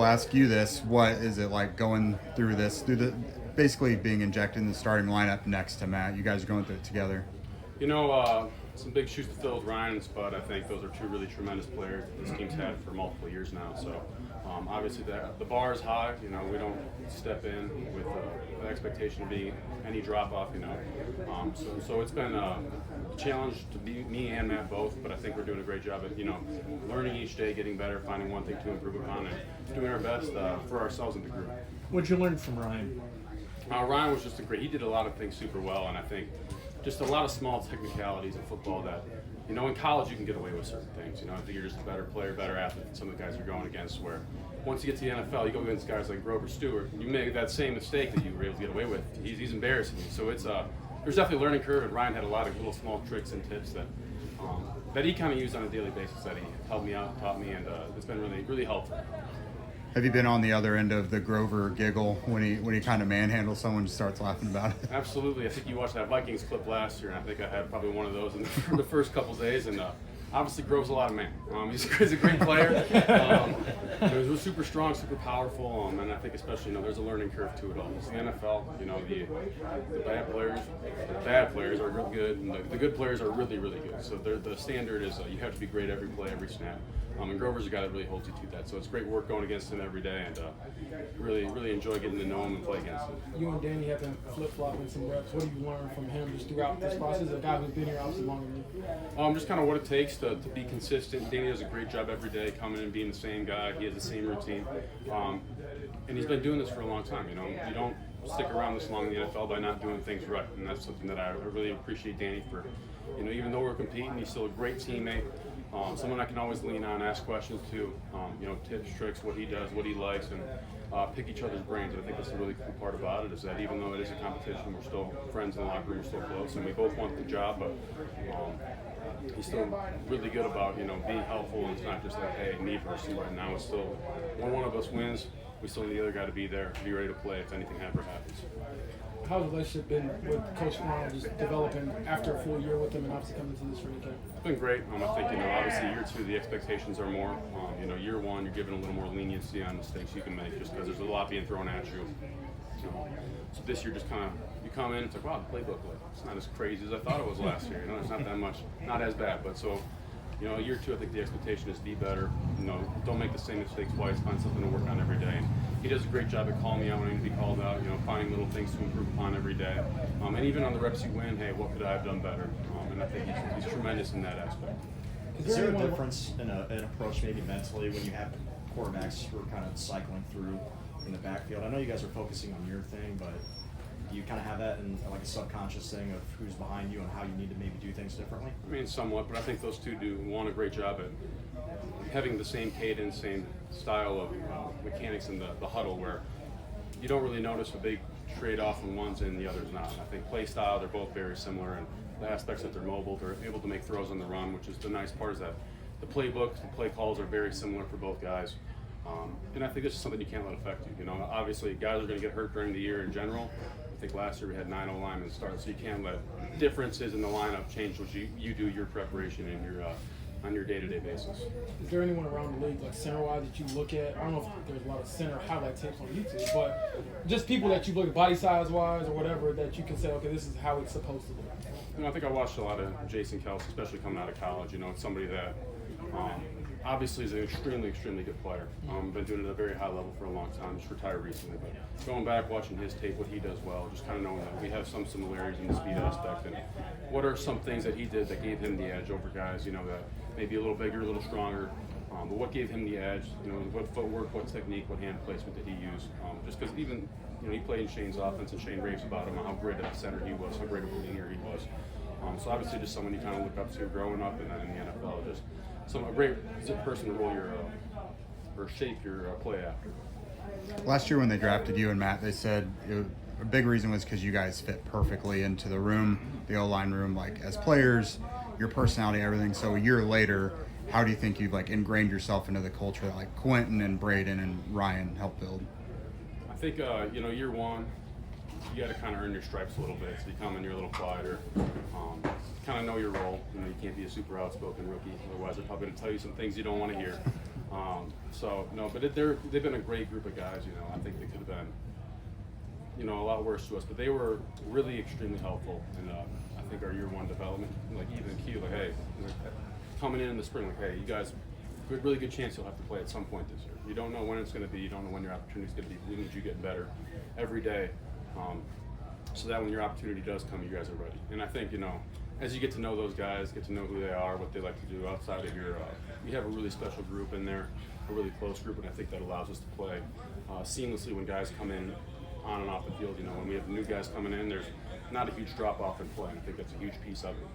I'll ask you this: what is it like going through this, basically being injected in the starting lineup next to Matt? You guys are going through it together. Some big shoes to fill with Ryan and Spud. I think those are two really tremendous players this team's had for multiple years now. So obviously the bar is high. We don't step in with the expectation of being any drop off. So it's been a challenge to be me and Matt both. But I think we're doing a great job at learning each day, getting better, finding one thing to improve upon, and doing our best for ourselves and the group. What'd you learn from Ryan? Ryan was just he did a lot of things super well, and I think just a lot of small technicalities in football that, in college you can get away with certain things. I think you're just a better player, better athlete than some of the guys you're going against, where once you get to the NFL, you go against guys like Grover Stewart, you make that same mistake that you were able to get away with. He's embarrassing you. So there's definitely a learning curve, and Ryan had a lot of little small tricks and tips that he kind of used on a daily basis that he helped me out, taught me, and it's been really, really helpful. Have you been on the other end of the Grover giggle when he kind of manhandles someone and starts laughing about it? Absolutely. I think you watched that Vikings clip last year, and I think I had probably one of those in the first couple days. And obviously, Grove's a lot of man. He's a great player. He's super strong, super powerful, and I think especially there's a learning curve to it all. It's the NFL. The bad players are real good, and the good players are really, really good. So the standard is you have to be great every play, every snap. And Grover's a guy that really holds you to that. So it's great work going against him every day, and really, really enjoy getting to know him and play against him. You and Danny have been flip-flopping some reps. What have you learned from him just throughout this process? A guy who's been here obviously longer than you. Just kind of what it takes to be consistent. Danny does a great job every day coming in and being the same guy. He has the same routine. And he's been doing this for a long time. You don't stick around this long in the NFL by not doing things right. And that's something that I really appreciate Danny for. Even though we're competing, he's still a great teammate. Someone I can always lean on, ask questions to, tips, tricks, what he does, what he likes, and pick each other's brains. And I think that's the really cool part about it, is that even though it is a competition, we're still friends in the locker room, we're still close, and we both want the job, but he's still really good about, being helpful, and it's not just like, hey, me personally right now. It's still, when one of us wins, we still need the other guy to be there, be ready to play if anything ever happens. How's the relationship been with Coach Ron, just developing after a full year with him and obviously coming to this training camp? It's been great. I think, obviously year two, the expectations are more. Year one, you're given a little more leniency on mistakes you can make just because there's a lot being thrown at you. So this year just kind of, you come in, it's like, wow, the playbook, it's not as crazy as I thought it was last year. It's not that much, not as bad. But so, year two, I think the expectation is be better. Don't make the same mistake twice. Find something to work on every day. And he does a great job at calling me out when I need to be called out. Finding little things to improve upon every day. And even on the reps you win, hey, what could I have done better? And I think he's tremendous in that aspect. Is there a difference in an approach maybe mentally when you have quarterbacks who are kind of cycling through in the backfield? I know you guys are focusing on your thing, but do you kind of have that in like a subconscious thing of who's behind you and how you need to maybe do things differently? I mean, somewhat, but I think those two do a great job at having the same cadence, same style of mechanics in the huddle, where you don't really notice a big trade-off when one's in, the other's not. I think play style, they're both very similar, and the aspects that they're mobile, they're able to make throws on the run, which is the nice part, is that the playbook, the play calls are very similar for both guys. And I think this is something you can't let affect you. Obviously guys are going to get hurt during the year in general. I think last year we had 9 linemen start, so you can't let differences in the lineup change what you do your preparation and your on your day-to-day basis. Is there anyone around the league, like center-wise, that you look at? I don't know if there's a lot of center highlight tapes on YouTube, but just people that you look at body size-wise or whatever that you can say, okay, this is how it's supposed to look. I think I watched a lot of Jason Kelsey, especially coming out of college. It's somebody that obviously is an extremely, extremely good player. Been doing it at a very high level for a long time. Just retired recently, but going back, watching his tape, what he does well, just kind of knowing that we have some similarities in the speed aspect, and what are some things that he did that gave him the edge over guys, that maybe a little bigger, a little stronger. But what gave him the edge? What footwork, what technique, what hand placement did he use? Just because even he played in Shane's offense, and Shane raves about him, how great of a center he was, how great of a winger he was. So obviously, just someone you kind of look up to growing up, and then in the NFL, just a great person to roll or shape your play after. Last year when they drafted you and Matt, they said a big reason was because you guys fit perfectly into the room, the O-line room, like as players, your personality, everything. So a year later, how do you think you've ingrained yourself into the culture that Quentin and Braden and Ryan helped build? I think year one, you got to kind of earn your stripes a little bit. So you come in, you're a little quieter, kind of know your role. You know, you can't be a super outspoken rookie, otherwise they're probably going to tell you some things you don't want to hear. But they've been a great group of guys. You know, I think they could have been, you know, a lot worse to us, but they were really extremely helpful. And I think our year one development, like even Q, like, hey, coming in the spring, like, hey, you guys, really good chance you'll have to play at some point this year. You don't know when it's going to be. You don't know when your opportunity is going to be. We need you getting better every day, so that when your opportunity does come, you guys are ready. And I think, you know, as you get to know those guys, get to know who they are, what they like to do outside of your, you have a really special group in there, a really close group, and I think that allows us to play seamlessly when guys come in on and off the field. You know, when we have new guys coming in, there's not a huge drop off in play, and I think that's a huge piece of it.